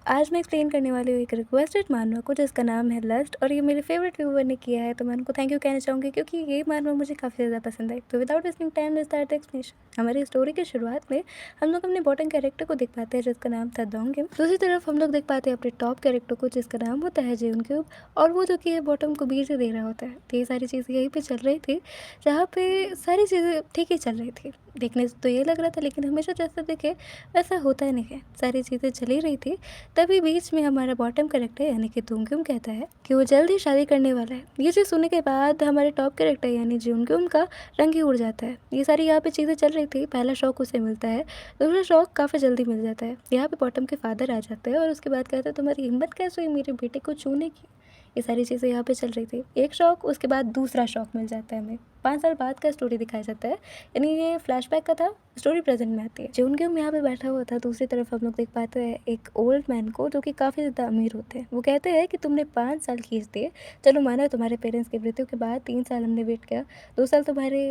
आज मैं एक्सप्लेन करने वाली हूँ एक रिक्वेस्टेड मानवा को जिसका नाम है लस्ट, और ये मेरे फेवरेट व्यूवर ने किया है, तो मैं उनको थैंक यू कहना चाहूँगी क्योंकि ये मानवा मुझे काफ़ी ज़्यादा पसंद आई। तो without wasting time let's start the explanation. हमारी स्टोरी की शुरुआत में हम लोग अपने बॉटम कैरेक्टर को देख पाते हैं जिसका नाम था दोंगिम। दूसरी तरफ हम लोग देख पाते हैं अपने टॉप कैरेक्टर को जिसका नाम होता है जियोनक्यूब, और वो जो कि है बॉटम को बीच से दे रहा होता है। तो ये सारी चीज़ें यहीं पर चल रही थी जहाँ पे सारी चीज़ें ठीक ही चल रही थी। देखने से तो ये लग रहा था, लेकिन हमेशा जैसा देखे वैसा होता नहीं है। सारी चीज़ें चली रही थी, तभी बीच में हमारा बॉटम कैरेक्टर यानी कि दोंग्युम कहता है कि वो जल्द ही शादी करने वाला है। ये चीज़ सुनने के बाद हमारे टॉप कैरेक्टर यानी जियोनग्युम का रंग ही उड़ जाता है। ये सारी यहाँ पे चीज़ें चल रही थी। पहला शौक उसे मिलता है, दूसरा शौक काफ़ी जल्दी मिल जाता है। यहाँ पे बॉटम के फादर आ जाते हैं और उसके बाद कहते हैं तुम्हारी हिम्मत कैसे हुई मेरे बेटे को छूने की। ये सारी चीज़ें यहाँ पे चल रही थी। एक शौक, उसके बाद दूसरा शौक मिल जाता है हमें। 5 साल बाद का स्टोरी दिखाया जाता है, यानी ये फ्लैशबैक का था, स्टोरी प्रेजेंट में आती है। जियोनग्युम यहाँ पे बैठा हुआ था। दूसरी तरफ हम लोग देख पाते हैं एक ओल्ड मैन को जो कि काफ़ी ज़्यादा अमीर होते हैं। वो कहते हैं कि तुमने 5 साल खींच दिए, चलो माना तुम्हारे पेरेंट्स की मृत्यु के बाद 3 साल हमने वेट किया, 2 साल तुम्हारे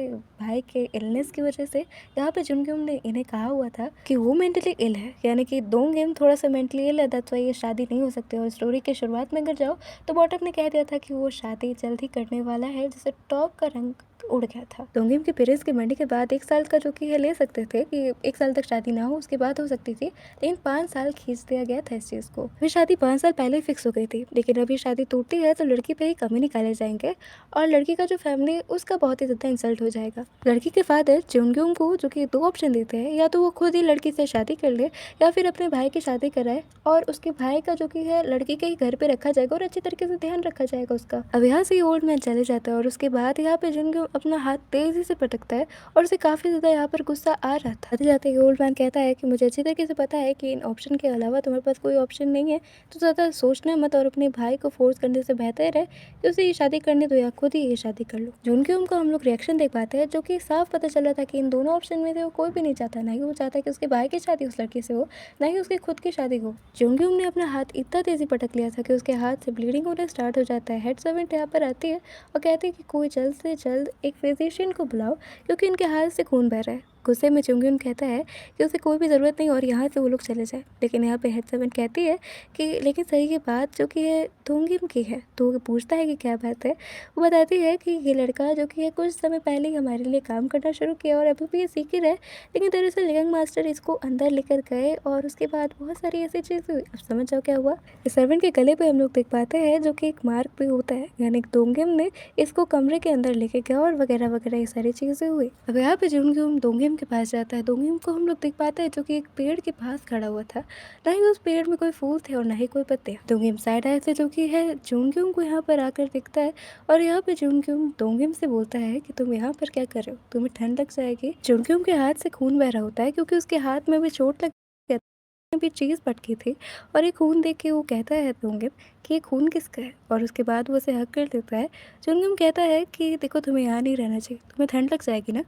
भाई के इलनेस की वजह से। यहाँ पे जियोनग्युम ने इन्हें कहा हुआ था कि वो मेंटली इल है, यानी कि दोंगिम थोड़ा सा मेंटली इल है, दैट्स व्हाई ये शादी नहीं हो सकती। और स्टोरी के शुरुआत में अगर जाओ तो बॉटम ने कह दिया था कि वो शादी जल्द ही करने वाला है, जिससे टॉप का रंग उड़ गया था। दोंगिम के पेरेंट्स के मरने के बाद 1 साल का जो कि है ले सकते थे कि 1 साल तक शादी ना हो, उसके बाद हो सकती थी, लेकिन 5 साल खींच दिया गया था इस चीज़ को। फिर शादी 5 साल पहले ही फिक्स हो गई थी, लेकिन अभी शादी टूटती है तो लड़की पे ही कमी निकाले जाएंगे और लड़की का जो फैमिली उसका बहुत ही ज़्यादा इंसल्ट हो जाएगा। लड़की के फादर जियोनग्युम को जो कि 2 ऑप्शन देते हैं, या तो वो खुद ही लड़की से शादी कर ले या फिर अपने भाई की शादी कराए और उसके भाई का जो कि है लड़की के ही घर पे रखा जाएगा और अच्छी तरीके से ध्यान रखा जाएगा उसका। अब यहाँ से ओल्ड मैन चले जाता है और उसके बाद यहाँ पे जियोनग्युम अपना हाथ तेजी से पटकता है और उसे काफ़ी ज़्यादा यहाँ पर गुस्सा आ रहा था। आते जाते ही ओल्ड मैन कहता है कि मुझे अच्छी तरीके से पता है कि इन ऑप्शन के अलावा तुम्हारे पास कोई ऑप्शन नहीं है, तो ज़्यादा सोचना मत और अपने भाई को फोर्स करने से बेहतर है कि उसे ये शादी करने दो या खुद ही ये शादी कर लो। जियोनग्युम का हम लोग रिएक्शन देख पाते हैं जो कि साफ पता चल रहा था कि इन दोनों ऑप्शन में से वो कोई भी नहीं चाहता। ना ही वो चाहता कि उसके भाई की शादी उस लड़की से हो, ना ही उसकी खुद की शादी हो। जियोनग्युम ने अपना हाथ इतना तेजी पटक लिया था कि उसके हाथ से ब्लीडिंग होना स्टार्ट हो जाता है। हेड सर्वेंट यहाँ पर आती है और कहती है कि कोई जल्द से जल्द एक फिजिशियन को बुलाओ क्योंकि इनके हाथ से खून बह रहा है। गुस्से में जियोनग्युम कहता है कि उसे कोई भी ज़रूरत नहीं और यहाँ से वो लोग चले जाए, लेकिन यहाँ पे हेड सर्वेंट कहती है कि लेकिन सही की बात जो कि है दोंगिम की है। तो वो पूछता है कि क्या बात है। वो बताती है कि ये लड़का जो कि है कुछ समय पहले ही हमारे लिए काम करना शुरू किया और अभी भी ये सीख ही रहा है, लेकिन दरअसल यंग मास्टर इसको अंदर लेकर गए और उसके बाद बहुत सारी ऐसी चीज़ हुई। अब समझ जाओ क्या हुआ। इस सर्वेंट के गले पे हम लोग देख पाते हैं जो कि एक मार्क भी होता है, यानी दोंगिम ने इसको कमरे के अंदर लेके गया और वगैरह वगैरह ये सारी चीज़ें हुई। अब यहाँ पे जियोनग्युम दोंगिम के पास जाता है। दोंगिम को हम लोग देख पाते हैं जो कि एक पेड़ के पास खड़ा हुआ था। ना ही उस पेड़ में कोई फूल थे और ना ही कोई पत्ते। दोंगिम साइड आए थे जो कि है जियोनग्युम को यहाँ पर आकर दिखता है और यहाँ पे जियोनग्युम दोंगिम से बोलता है कि तुम यहाँ पर क्या कर रहे हो, तुम्हें ठंड लग जाएगी। जियोनग्युम के हाथ से खून बह रहा होता है क्योंकि उसके हाथ में भी चोट लग भी चीज़ पटकी थी और ये खून देख के वो कहता है दोंगिम कि ये खून किसका है, और उसके बाद वो उसे हक कर देता है। जियोनग्युम कहता है कि देखो तुम्हें यहाँ नहीं रहना चाहिए, तुम्हें ठंड लग जाएगी ना।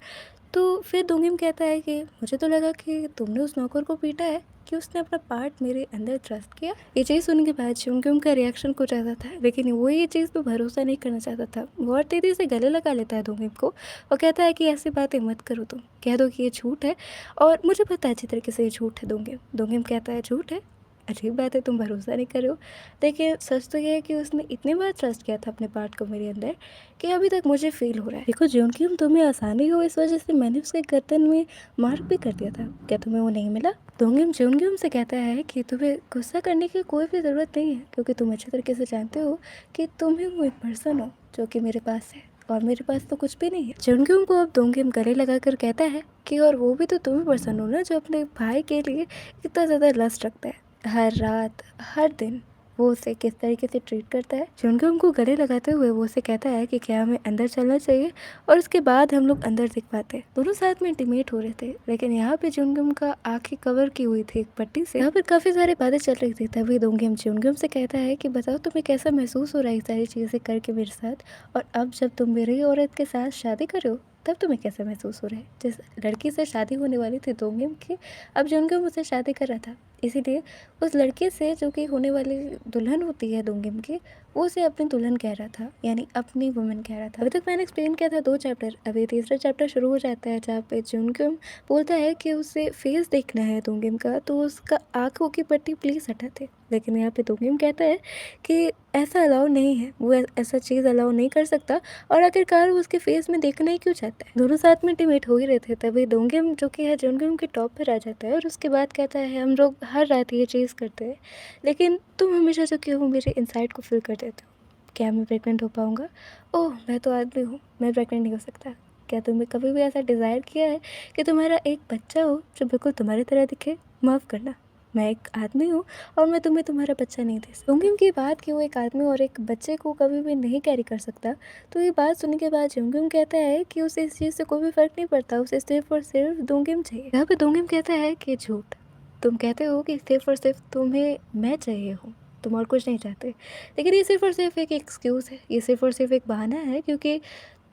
तो फिर दोंगिम कहता है कि मुझे तो लगा कि तुमने उस नौकर को पीटा है, कि उसने अपना पार्ट मेरे अंदर ट्रस्ट किया। ये चीज़ सुनने के बाद जियोनग्युम का रिएक्शन कुछ ऐसा था, लेकिन वो ये चीज़ पे भरोसा नहीं करना चाहता था। वो और तेज़ी से गले लगा लेता है दोंगिम को और कहता है कि ऐसी बातें मत करो, तुम कह दो कि ये झूठ है और मुझे पता है अच्छी तरीके से ये झूठ है। दोंगिम दोंगिम कहता है झूठ है, अजीब बात है, तुम भरोसा नहीं कर रहे हो। देखिए सच तो ये है कि उसने इतनी बार ट्रस्ट किया था अपने पार्ट को मेरे अंदर कि अभी तक मुझे फील हो रहा है। देखो जियोनग्युम तुम्हें आसानी हो इस वजह से मैंने उसके गर्दन में मार्क भी कर दिया था, क्या तुम्हें वो नहीं मिला। दोंगिम जियोनग्युम से कहता है कि तुम्हें गुस्सा करने की कोई भी ज़रूरत नहीं है क्योंकि तुम अच्छे तरीके से जानते हो कि तुम ही वो एक पर्सन हो जो कि मेरे पास है और मेरे पास तो कुछ भी नहीं है। जियोनग्युम को अब दोंगिम गले लगाकर कहता है कि और वो भी तो तुम ही पर्सन हो ना जो अपने भाई के लिए इतना ज़्यादा लस्ट रखता है। हर रात हर दिन वो उसे किस तरीके से ट्रीट करता है। जियोनग्युम को गले लगाते हुए वो उसे कहता है कि क्या हमें अंदर चलना चाहिए, और उसके बाद हम लोग अंदर दिख पाते हैं। दोनों साथ में इंटीमेट हो रहे थे, लेकिन यहाँ पे जियोनग्युम का आंखें कवर की हुई थी एक पट्टी से। यहाँ पर काफी सारी बातें चल रही थी। तभी दोंगिम जियोनग्युम से कहता है कि बताओ तुम्हें कैसा महसूस हो रहा है ये सारी चीजें करके मेरे साथ, और अब जब तुम मेरी औरत के साथ शादी कर रहे हो तब तुम्हें कैसा महसूस हो रहा है। जिस लड़की से शादी होने वाली थी दोंगिम की, अब जियोनग्युम उससे शादी कर रहा था, इसीलिए उस लड़के से जो कि होने वाली दुल्हन होती है दोंगिम की, वो उसे अपनी दुल्हन कह रहा था, यानी अपनी वुमेन कह रहा था। अभी तक मैंने एक्सप्लेन किया था 2 चैप्टर, अभी तीसरा चैप्टर शुरू हो जाता है जहाँ पे जियोनग्युम बोलता है कि उसे फेस देखना है दोंगिम का, तो उसका आंखों की पट्टी प्लीज़ हटा दे। लेकिन यहाँ पे दोंगिम कहता है कि ऐसा अलाउ नहीं है, वो ऐसा चीज़ अलाउ नहीं कर सकता। और आखिरकार वो उसके फेस में देखना ही क्यों चाहता है। दोनों साथ में इंटीमेट हो ही रहे थे, तभी दोंगिम जो कि है जुनगिम के टॉप पर आ जाता है और उसके बाद कहता है हम लोग हर रात ये चीज़ करते हैं, लेकिन तुम हमेशा जो कि हो मेरे इनसाइड को फिल कर देते हो। क्या मैं प्रेग्नेंट हो पाऊँगा? ओह, मैं तो आदमी हूँ, मैं प्रेग्नेंट नहीं हो सकता। क्या तुमने कभी भी ऐसा डिज़ायर किया है कि तुम्हारा एक बच्चा हो जो बिल्कुल तुम्हारी तरह दिखे? माफ़ करना, मैं एक आदमी हूँ और मैं तुम्हें तुम्हारा बच्चा नहीं दे सकता। जुंगकिम की बात कि वो एक आदमी और एक बच्चे को कभी भी नहीं कैरी कर सकता, तो ये बात सुनने के बाद जुंगकिम कहता है कि उसे इस चीज़ से कोई भी फ़र्क नहीं पड़ता, उसे सिर्फ और सिर्फ दोंगिम चाहिए। यहाँ पे दोंगिम कहता है कि झूठ, तुम कहते हो कि सिर्फ और सिर्फ तुम्हें मैं चाहिए हूँ, तुम और कुछ नहीं चाहते, लेकिन ये सिर्फ और सिर्फ एक एक्सक्यूज़ है, ये सिर्फ और सिर्फ एक बहाना है, क्योंकि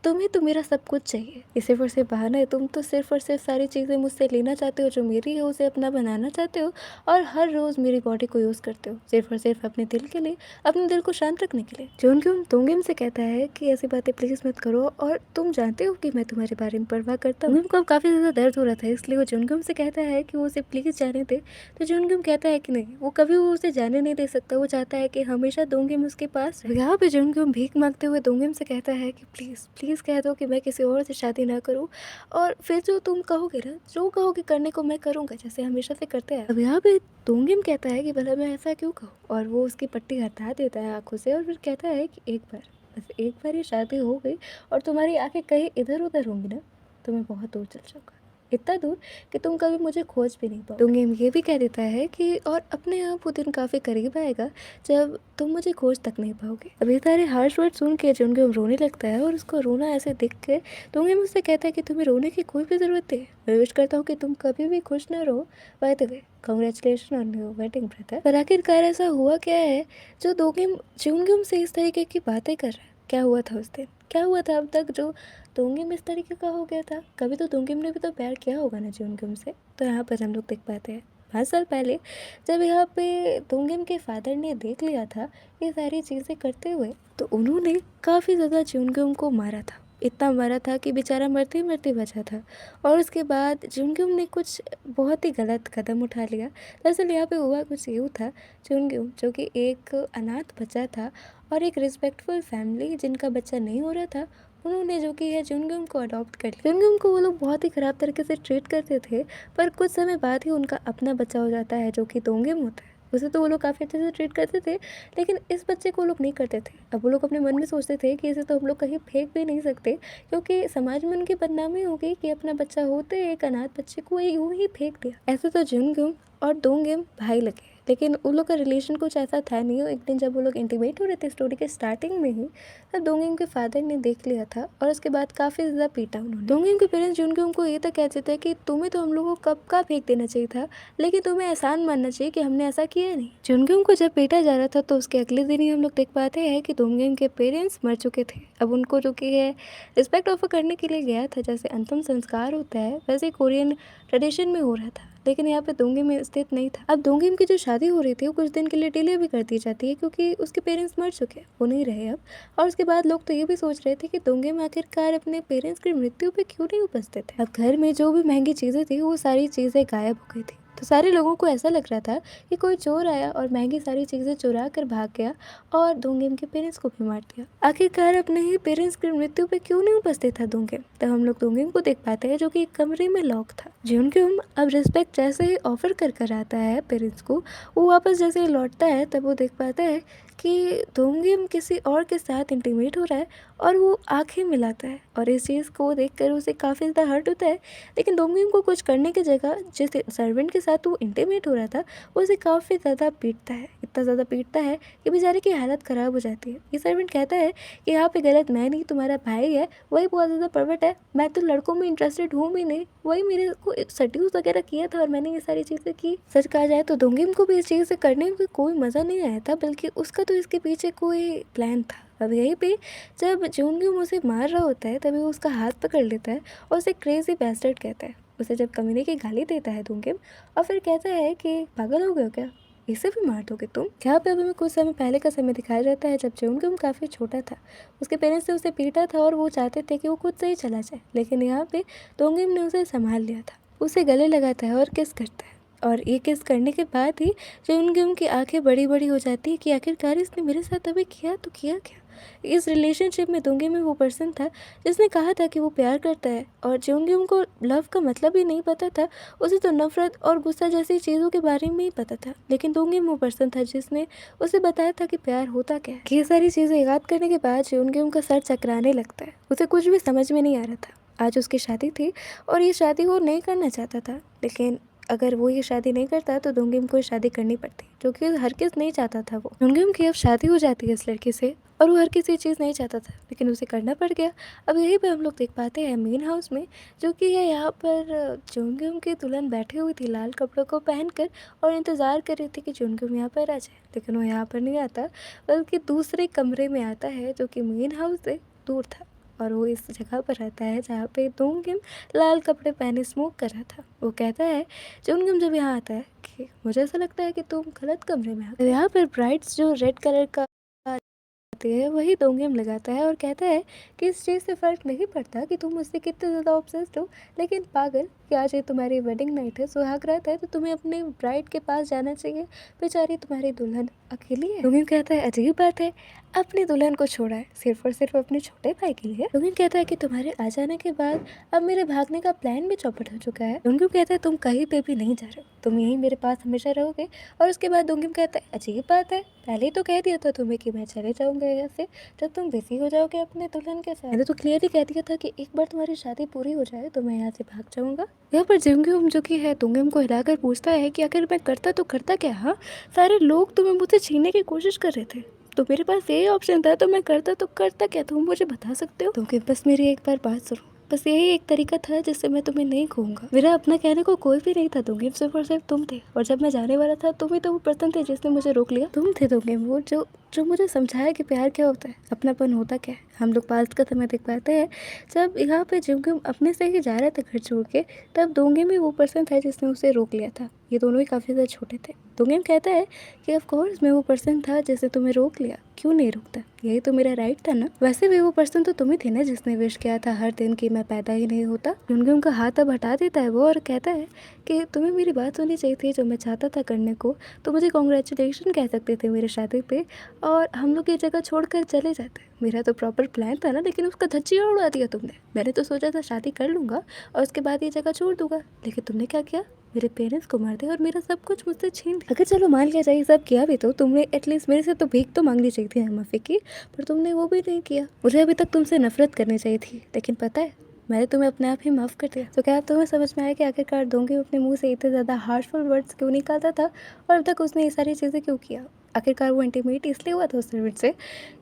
तुम्हें तो मेरा सब कुछ चाहिए। ये सिर्फ और सिर्फ बहाना है, तुम तो सिर्फ और सिर्फ सारी चीज़ें मुझसे लेना चाहते हो जो मेरी है, उसे अपना बनाना चाहते हो और हर रोज़ मेरी बॉडी को यूज़ करते हो सिर्फ और सिर्फ अपने दिल के लिए, अपने दिल को शांत रखने के लिए। जोनग्यूम दोंगिम से कहता है कि ऐसी बातें प्लीज़ मत करो और तुम जानते हो कि मैं तुम्हारे बारे में परवाह करता हूँ। को अब काफ़ी ज़्यादा दर्द हो रहा था, इसलिए वो जोनग्यूम से कहता है कि वो उसे प्लीज़ जाने दे, तो जोनग्यूम कहता है कि नहीं, वो कभी वो उसे जाने नहीं दे सकता, वो चाहता है कि हमेशा दोंगिम उसके पास रहे। यहाँ पे जोनग्यूम भीख मांगते हुए दोंगिम से कहता है कि प्लीज़ प्लीज़ कह दो कि मैं किसी और से शादी ना करूं, और फिर जो तुम कहोगे ना, जो कहोगे करने को मैं करूंगा, जैसे हमेशा से करते हैं। अब यहाँ पे दोंगिम कहता है कि भला मैं ऐसा क्यों कहूँ, और वो उसकी पट्टी हटा देता है आंखों से और फिर कहता है कि एक बार, बस एक बार ये शादी हो गई और तुम्हारी आंखें कहीं इधर उधर होंगी ना, तो मैं बहुत दूर चल जाऊँगा, इतना दूर कि तुम कभी मुझे खोज भी नहीं पाओ। दोंगिम ये भी कह देता है कि और अपने आप वो दिन काफ़ी करीब आएगा जब तुम मुझे खोज तक नहीं पाओगे। अब ये सारे हार्श वर्ड सुन के जोनग्यूम रोने लगता है और उसको रोना ऐसे देख के दोंगिम उससे कहता है कि तुम्हें रोने की कोई भी ज़रूरत नहीं है, मैं विश करता हूँ कि तुम कभी भी खुश ना रहो। By the way, congratulation on your wedding brother. पर आखिरकार ऐसा हुआ क्या है जो दोंगिम जोनग्यूम से इस तरीके की बातें कर रहा है? क्या हुआ था उस दिन, क्या हुआ था अब तक जो दोंगिम इस तरीके का हो गया था? कभी तो दोंगिम ने भी तो प्यार किया होगा ना जोनग्यूम से। तो यहाँ पर हम लोग देख पाते हैं 5 साल पहले जब यहाँ पे दोंगिम के फादर ने देख लिया था ये सारी चीज़ें करते हुए, तो उन्होंने काफ़ी ज़्यादा जोनग्यूम को मारा था, इतना मारा था कि बेचारा मरते मरते बचा था। और उसके बाद जोनग्यूम ने कुछ बहुत ही गलत कदम उठा लिया। दरअसल यहाँ पे हुआ कुछ यूँ था, जोनग्यूम जो कि एक अनाथ बच्चा था और एक रिस्पेक्टफुल फैमिली जिनका बच्चा नहीं हो रहा था, उन्होंने जो कि है जुनग्यूम को अडॉप्ट कर लिया। जुनग्यूम को वो लोग बहुत ही ख़राब तरीके से ट्रीट करते थे, पर कुछ समय बाद ही उनका अपना बच्चा हो जाता है जो कि दोंगिम होता है। उसे तो वो लोग काफ़ी अच्छे से ट्रीट करते थे, लेकिन इस बच्चे को वो लोग नहीं करते थे। अब वो लोग अपने मन में सोचते थे कि इसे तो हम लोग कहीं फेंक भी नहीं सकते, क्योंकि समाज में उनकी बदनामी हो गई कि अपना बच्चा होते एक अनाथ बच्चे को यूँ ही फेंक दिया। ऐसे तो जुनग्यूम और दोंगिम भाई लगे, लेकिन उन लोग का रिलेशन कुछ ऐसा था नहीं। एक दिन जब वो लोग इंटीमेट हो रहे थे स्टोरी के स्टार्टिंग में ही, तब दोंगिम के फादर ने देख लिया था और उसके बाद काफ़ी ज़्यादा पीटा उन्होंने। दोंगिम के पेरेंट्स जुनग्यूम को ये तक कहते थे कि तुम्हें तो हम लोगों को कब का फेंक देना चाहिए था, लेकिन तुम्हें एहसान मानना चाहिए कि हमने ऐसा किया नहीं। जुनग्यूम को जब पीटा जा रहा था तो उसके अगले दिन ही हम लोग देख पाते हैं कि दोंगिम के पेरेंट्स मर चुके थे। अब उनको जो कि है रिस्पेक्ट ऑफर करने के लिए गया था, जैसे अंतिम संस्कार होता है वैसे कोरियन ट्रेडिशन में हो रहा था, लेकिन यहाँ पे दोंगिम में स्थित नहीं था। अब दोंगिम की जो शादी हो रही थी वो कुछ दिन के लिए डिले भी कर दी जाती है, क्योंकि उसके पेरेंट्स मर चुके हैं, वो नहीं रहे अब। और उसके बाद लोग तो ये भी सोच रहे थे कि दोंगिम आखिरकार अपने पेरेंट्स की मृत्यु पे क्यों नहीं उपस्थित है। अब घर में जो भी महंगी चीज़ें थी वो सारी चीज़ें गायब हो गई थी, तो सारे लोगों को ऐसा लग रहा था कि कोई चोर आया और महंगी सारी चीज़ें चुरा कर भाग गया और दोंगिम के पेरेंट्स को भी मार दिया। आखिरकार अपने ही पेरेंट्स की मृत्यु पे क्यों नहीं उपस्थित था दोंगिम? तब हम लोग दोंगिम को देख पाते हैं जो कि एक कमरे में लॉक था। जोनग्यूम अब रिस्पेक्ट जैसे ही ऑफर कर आता है पेरेंट्स को, वो वापस जैसे ही लौटता है तब वो देख पाता है कि दोंगिम किसी और के साथ इंटीमेट हो रहा है और वो आंखें मिलाता है, और इस चीज़ को देखकर उसे काफ़ी ज़्यादा हर्ट होता है। लेकिन दोंगिम को कुछ करने की जगह जिस सर्वेंट के साथ वो इंटीमेट हो रहा था वो उसे काफ़ी ज़्यादा पीटता है, इतना ज़्यादा पीटता है कि बेचारे की हालत ख़राब हो जाती है। ये सर्वेंट कहता है कि यहाँ पे गलत मैं नहीं, तुम्हारा भाई है, वही बहुत ज़्यादा परवर्ट है, मैं तो लड़कों में इंटरेस्टेड हूँ भी नहीं, वही मेरे को सड्यूस वगैरह किया था और मैंने ये सारी चीज़ें की। सच कहा जाए तो दोंगिम को भी इस चीज़ से करने में कोई मज़ा नहीं आया था, बल्कि उसका तो इसके पीछे कोई प्लान था। अब यहीं पे जब जोनग्यूम उसे मार रहा होता है तभी वो उसका हाथ पकड़ लेता है और उसे क्रेजी बैस्टर्ड कहता है। उसे जब कमीने की गाली देता है दोंगिम, और फिर कहता है कि पागल हो गए हो क्या, इसे भी मार दोगे तुम? यहाँ पे अभी मैं कुछ समय पहले का समय दिखाया जाता है जब जोनग्यूम काफ़ी छोटा था। उसके पेरेंट्स ने उसे पीटा था और वो चाहते थे कि वो खुद से ही चला जाए, लेकिन यहाँ पे दोंगिम ने उसे संभाल लिया था, उसे गले लगाता है और किस करता है और ये किस करने के बाद ही जो उनकी आंखें बड़ी बड़ी हो जाती है कि आखिरकार इसने मेरे साथ अभी किया तो किया क्या। इस रिलेशनशिप में दोंगे में वो पर्सन था जिसने कहा था कि वो प्यार करता है, और जोंग्यम को लव का मतलब ही नहीं पता था। उसे तो नफरत और गुस्सा जैसी चीज़ों के बारे में ही पता था, लेकिन दोंगिम वो पर्सन था जिसने उसे बताया था कि प्यार होता क्या है। ये सारी चीज़ें याद करने के बाद जोंग्यम का सर चकराने लगता है। उसे कुछ भी समझ में नहीं आ रहा था। आज उसकी शादी थी और ये शादी वो नहीं करना चाहता था, लेकिन अगर वो ये शादी नहीं करता तो दोंगिम को शादी करनी पड़ती, जो कि हर किस नहीं चाहता था। वो दोंगिम की अब शादी हो जाती है इस लड़के से, और वो हर किसी चीज़ नहीं चाहता था, लेकिन उसे करना पड़ गया। अब यहीं पे हम लोग देख पाते हैं मेन हाउस में, जो कि है यहाँ पर जोंग्यम की दुल्हन बैठी हुई थी लाल कपड़ों को पहनकर और इंतज़ार कर रही थी कि जोंग्यम यहाँ पर आ जाए, लेकिन वो यहाँ पर नहीं आता, बल्कि दूसरे कमरे में आता है जो कि मेन हाउस से दूर था। और वो इस जगह पर रहता है जहाँ पे दोंगिम लाल कपड़े पहने स्मोक कर रहा था। वो कहता है जोंग्यम जब यहाँ आता है कि मुझे ऐसा लगता है कि तुम गलत कमरे में आ गए। यहाँ पर ब्राइट्स जो रेड कलर का आती है वही दोंगिम लगाता है और कहता है कि इस चीज़ से फ़र्क नहीं पड़ता कि तुम मुझसे कितने ज़्यादा ऑब्सेस्ड हो, लेकिन पागल कि आज ये तुम्हारी वेडिंग नाइट है, सुहाग रात है, तो तुम्हें अपने ब्राइड के पास जाना चाहिए। बेचारी तुम्हारी दुल्हन अकेली है। दोंगिम कहता है अजीब बात है, अपनी दुल्हन को छोड़ा है सिर्फ और सिर्फ अपने छोटे भाई के लिए। दोंगिम कहता है कि तुम्हारे आ जाने के बाद अब मेरे भागने का प्लान भी चौपट हो चुका है। दोंगिम कहता है तुम कहीं पे भी नहीं जा रहे हो, तुम यहीं मेरे पास हमेशा रहोगे। और उसके बाद दोंगिम कहता है अजीब बात है, पहले ही तो कह दिया था तुम्हें कि मैं चले जाऊंगा यहाँ से जब तुम बिजी हो जाओगे अपने दुल्हन के साथ। मैंने तो क्लियरली कह दिया था कि एक बार तुम्हारी शादी पूरी हो जाए तो मैं यहाँ से भाग जाऊंगा। यहाँ पर जोंग्यम जो कि है दोंगिम को हिलाकर पूछता है कि अगर मैं करता तो करता क्या। हाँ, सारे लोग तुम्हें मुझसे छीनने की कोशिश कर रहे थे, तो मेरे पास यही ऑप्शन था, तो मैं करता तो करता क्या, तुम मुझे बता सकते हो। दोंगिम बस मेरी एक बार बात सुनो, बस यही एक तरीका था जिससे मैं तुम्हें नहीं कहूँगा। मेरा अपना कहने को कोई भी नहीं था दोंगिम, सिर्फ और सिर्फ तुम थे, और जब मैं जाने वाला था तुम ही तो वो पर्सन थे जिसने मुझे रोक लिया। तुम थे दोंगिम वो जो जो मुझे समझाया कि प्यार क्या होता है, अपनापन होता क्या है। हम लोग पास्ट का समय देख पाते हैं, जब यहाँ पे जोंगिम अपने से ही जा रहा था घर छोड़ के, तब दोंगिम ही वो पर्सन था जिसने उसे रोक लिया था। ये दोनों ही काफ़ी ज़्यादा छोटे थे। दोंगिम कहता है कि ऑफ कोर्स मैं वो पर्सन था जिसने तुम्हें रोक लिया, क्यों नहीं रोकता, यही तो मेरा राइट था ना। वैसे भी वो पर्सन तो तुम ही थे ना जिसने विश किया था हर दिन कि मैं पैदा ही नहीं होता। जोंगिम का हाथ अब हटा देता है वो और कहता है कि तुम्हें मेरी बात सुननी चाहिए थी, जो मैं चाहता था करने को, तो मुझे कॉन्ग्रेचुलेशन कह सकते थे मेरे शादी पे, और हम लोग ये जगह छोड़कर चले जाते। मेरा तो प्रॉपर प्लान था ना, लेकिन उसका धज्जियाँ उड़ा दिया तुमने। मैंने तो सोचा था शादी कर लूँगा और उसके बाद ये जगह छोड़ दूंगा, लेकिन तुमने क्या किया, मेरे पेरेंट्स को मार दिया और मेरा सब कुछ मुझसे छीन लिया। अगर चलो मान लिया जाए सब किया भी, तो तुमने एटलीस्ट मेरे से तो भीख तो मांगनी चाहिए थी माफ़ी की, पर तुमने वो भी नहीं किया। मुझे अभी तक तुमसे नफरत करनी चाहिए थी, लेकिन पता है मैंने तुम्हें अपने आप ही माफ़ कर दिया। तो क्या अब तुम्हें समझ में आया कि आखिरकार दोंगे अपने मुंह से इतने ज़्यादा हार्शफुल वर्ड्स क्यों निकालता था, और अब तक उसने ये सारी चीज़ें क्यों किया। आखिरकार वो इंटीमेट इसलिए हुआ था उस सर्वेंट से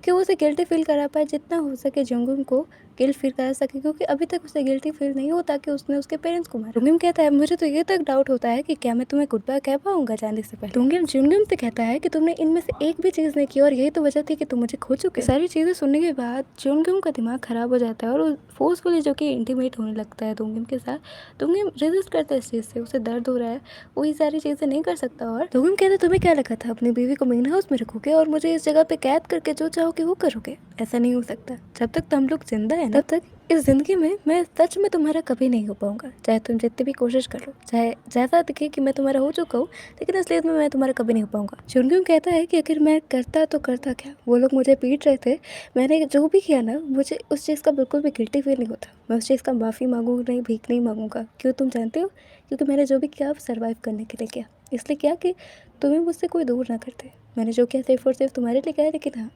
कि वो उसे गिल्टी फील करा पाए, जितना हो सके जोंगुम को गिल्ट फील करा सके, क्योंकि अभी तक उसे गिल्टी फील नहीं होता कि उसने उसके पेरेंट्स को मारा। जोंगुम कहता है मुझे तो ये तक डाउट होता है कि क्या मैं तुम्हें गुड बाय कह पाऊंगा जाने से पहले। जोंगुम से कहता है कि तुमने इनमें से एक भी चीज़ नहीं की और यही तो वजह थी कि तुम मुझे खो चुके। सारी चीज़ें सुनने के बाद जोंगुम का दिमाग खराब हो जाता है और वो फोर्सफुली जो कि इंटीमेट होने लगता है दोंगिम के साथ। दोंगिम रेजिस्ट करता है इस चीज़ से, उसे दर्द हो रहा है, वो ये सारी चीज़ें नहीं कर सकता। और दोंगिम कहता है तुम्हें क्या लगा था अपनी बीवी को मेन हाउस में रखोगे और मुझे इस जगह पे कैद करके जो चाहोगे वो करोगे। ऐसा नहीं हो सकता, जब तक तो हम लोग जिंदा है ना, तब तक इस ज़िंदगी में मैं सच में तुम्हारा कभी नहीं हो पाऊंगा, चाहे तुम जितनी भी कोशिश कर लो, चाहे जैसा दिखे कि मैं तुम्हारा हो चुका हूँ, लेकिन असलियत में मैं तुम्हारा कभी नहीं हो पाऊंगा। जोंगुम कहता है कि अगर मैं करता तो करता क्या, वो लोग मुझे पीट रहे थे, मैंने जो भी किया ना, मुझे उस चीज़ का बिल्कुल भी गिल्टी फील नहीं होता। मैं उस चीज़ का माफ़ी मांगूंगा नहीं, भीख नहीं मांगूंगा। क्यों, तुम जानते हो, क्योंकि मैंने जो भी किया सर्वाइव करने के लिए किया, इसलिए किया कि तुम्हें मुझसे कोई दूर ना करते। मैंने जो किया सिर्फ और सिर्फ तुम्हारे लिए किया है, लेकिन हाँ,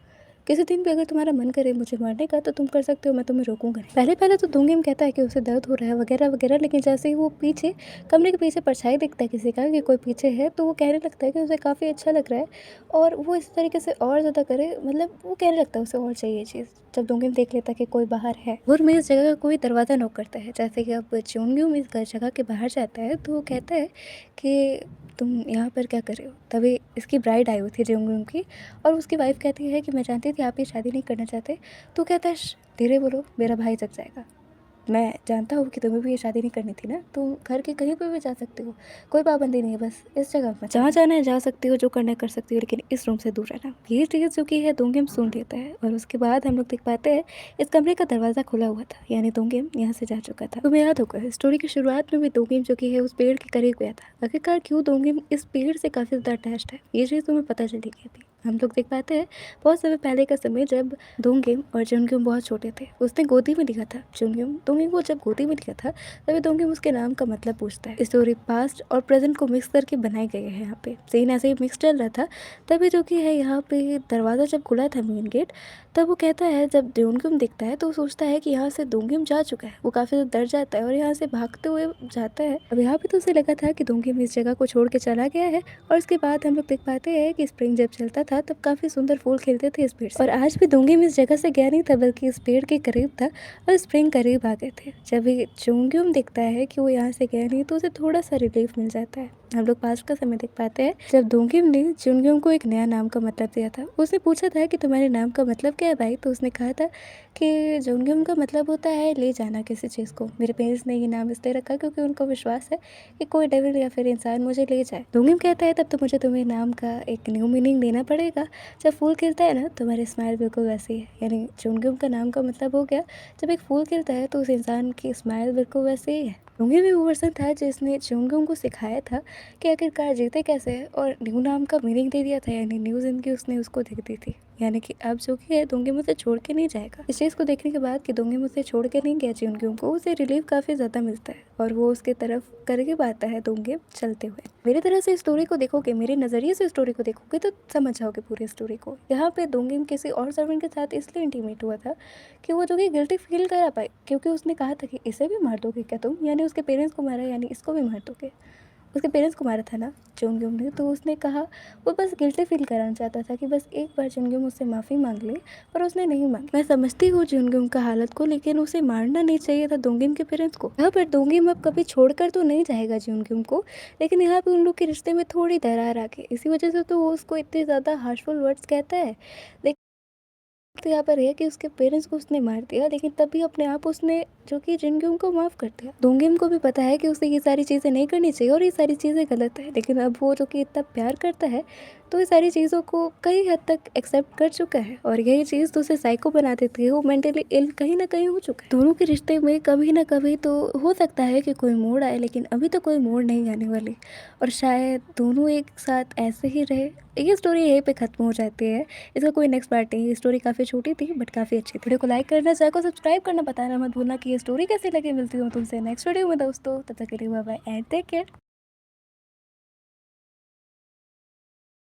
किसी दिन भी अगर तुम्हारा मन करे मुझे मारने का तो तुम कर सकते हो, मैं तुम्हें रोकूंगा नहीं। पहले पहले तो दोंगिम कहता है कि उसे दर्द हो रहा है वगैरह वगैरह, लेकिन जैसे ही वो पीछे कमरे के पीछे परछाई दिखता है किसी का कि कोई पीछे है, तो वो कहने लगता है कि उसे काफ़ी अच्छा लग रहा है और वो इस तरीके से और ज़्यादा करे, मतलब वो कहने लगता है उसे और चाहिए चीज़। जब दोंगिम देख लेता है कि कोई बाहर है और मैं इस जगह का कोई दरवाज़ा नॉक करता है, जैसे कि अब जोंग्यूम इस जगह के बाहर जाता है, तो वो कहता है कि तुम यहाँ पर क्या कर रहे हो। तभी इसकी ब्राइड आई हुई थी जोंगुम की, और उसकी वाइफ कहती है कि मैं जानती थी आप ये शादी नहीं करना चाहते। तो कहता है धीरे बोलो, मेरा भाई जग जाएगा। मैं जानता हूँ कि तुम्हें भी ये शादी नहीं करनी थी ना, तुम घर के कहीं पे भी जा सकती हो, कोई पाबंदी नहीं है, बस इस जगह मत जहाँ जाना है जा सकती हो, जो करना है कर सकती हो, लेकिन इस रूम से दूर रहना। ये चीज़ जो कि है दोंगेम सुन लेता है और उसके बाद हम लोग देख पाते हैं इस कमरे का दरवाज़ा खुला हुआ था, यानी दोंगेम यहाँ से जा चुका था। तुम्हें याद होगा स्टोरी की शुरुआत में भी दोंगेम जो कि है उस पेड़ के करीब गया था। आखिरकार क्यों दोंगेम इस पेड़ से काफ़ी ज़्यादा अटैच्ड है, ये चीज़ तुम्हें पता चलेगी अभी। हम लोग देख पाते हैं बहुत समय पहले का समय, जब दोंगेम और जुनग्योम बहुत छोटे थे, उसने गोदी में लिखा था जुनग्योम। दोंगेम को जब गोदी में लिखा था तभी दोंगेम उसके नाम का मतलब पूछता है। स्टोरी पास्ट और प्रेजेंट को मिक्स करके बनाए गए हैं यहाँ पे। सीन ऐसे ही मिक्स चल रहा था तभी जो कि है यहाँ पे दरवाज़ा जब खुला था मेन गेट, तब वो कहता है, जब दोंगेम दिखता है तो वो सोचता है कि यहाँ से दोंगेम जा चुका है। वो काफ़ी ज़्यादा डर जाता है और यहाँ से भागते हुए जाता है। अब यहाँ पे तो उसे लगा था कि दोंगेम इस जगह को छोड़ के चला गया है। और उसके बाद हम लोग देख पाते हैं कि स्प्रिंग जब चलता था तब काफ़ी सुंदर फूल खिलते थे इस पेड़ से। और आज भी दोंगेम इस जगह से गया नहीं था, बल्कि इस पेड़ के करीब था और स्प्रिंग करीब आ गए थे। जब ये जोंग्योम दिखता है कि वो यहाँ से गया नहीं तो उसे थोड़ा सा रिलीफ मिल जाता है। हम लोग पास्ट का समय देख पाते हैं जब दोंगेम ने जुनग्योम को एक नया नाम का मतलब दिया था। उसने पूछा था कि तुम्हारे नाम का मतलब क्या है भाई, तो उसने कहा था कि जुनग्योम का मतलब होता है ले जाना किसी चीज़ को। मेरे पेरेंट्स ने ये नाम इसलिए रखा क्योंकि उनको विश्वास है कि कोई डेविल या फिर इंसान मुझे ले जाए। दोंगेम कहता है तब तो मुझे तुम्हें नाम का एक न्यू मीनिंग देना पड़ेगा। जब फूल खिलता है ना, तुम्हारी स्माइल बिल्कुल वैसी है, यानी जुनग्योम का नाम का मतलब हो गया जब एक फूल खिलता है तो उस इंसान की स्माइल बिल्कुल वैसे ही है। दोंगेम भी वो पर्सन था जिसने जुनग्योम को सिखाया था कि आखिरकार जीते कैसे है, और न्यू नाम का मीनिंग दे दिया था, यानी न्यू जिंदगी उसने उसको दे दी थी। यानी कि अब जो कि है दोंगेम उसे छोड़ के नहीं जाएगा। इस चीज़ को देखने के बाद कि दोंगेम उसे छोड़ के नहीं गया जुनग्योम को, उसे रिलीफ काफ़ी ज़्यादा मिलता है और वो उसके तरफ करीब आता है दोंगेम चलते हुए। मेरी तरह से स्टोरी को देखोगे, मेरे नज़रिए से स्टोरी को देखोगे तो समझ जाओगे पूरी स्टोरी को। यहाँ पे दोंगेम किसी और सर्वेंट के साथ इसलिए इंटीमेट हुआ था कि वो जो कि गिल्टी फील करा पाए, क्योंकि उसने कहा था कि इसे भी मार दोगे क्या तुम, यानी उसके पेरेंट्स को मारा, यानी इसको भी मार दोगे। उसके पेरेंट्स को मारा था ना चुनग्योम ने, तो उसने कहा वो बस गिल्टी फील कराना चाहता था कि बस एक बार चुनग्योम उससे माफ़ी मांग ले, पर उसने नहीं मांगी। मैं समझती हूँ चुनग्योम का हालत को, लेकिन उसे मारना नहीं चाहिए था दोंगेम के पेरेंट्स को। यहाँ पर दोंगेम अब कभी छोड़कर तो नहीं जाएगा चुनग्योम को, लेकिन यहाँ पे उन लोग के रिश्ते में थोड़ी दरार आ गई। इसी वजह से तो वो उसको इतने ज़्यादा हार्शफुल वर्ड्स कहता है। तो यहाँ पर है कि उसके पेरेंट्स को उसने मार दिया, लेकिन तभी अपने आप उसने जो कि जिनग्योम को माफ़ कर दिया। दोंगेम को भी पता है कि उसे ये सारी चीज़ें नहीं करनी चाहिए और ये सारी चीज़ें गलत है, लेकिन अब वो जो कि इतना प्यार करता है तो ये सारी चीज़ों को कई हद तक एक्सेप्ट कर चुका है। और यही चीज़ तो उसे साइको बना देती है। वो मेंटली इल कहीं ना कहीं हो चुका है। दोनों के रिश्ते में कभी ना कभी तो हो सकता है कि कोई मोड़ आए, लेकिन अभी तो कोई मोड़ नहीं आने वाली, और शायद दोनों एक साथ ऐसे ही रहे। ये स्टोरी यहीं पे ख़त्म हो जाती है। इसका कोई नेक्स्ट पार्ट नहीं। ये स्टोरी काफ़ी छोटी थी बट काफ़ी अच्छी थी। वीडियो को लाइक करना, चैनल को सब्सक्राइब करना बताना मत भूलना कि ये स्टोरी कैसी लगी। मिलती हूँ तुमसे नेक्स्ट वीडियो में दोस्तों, तब तक के लिए bye bye and take care.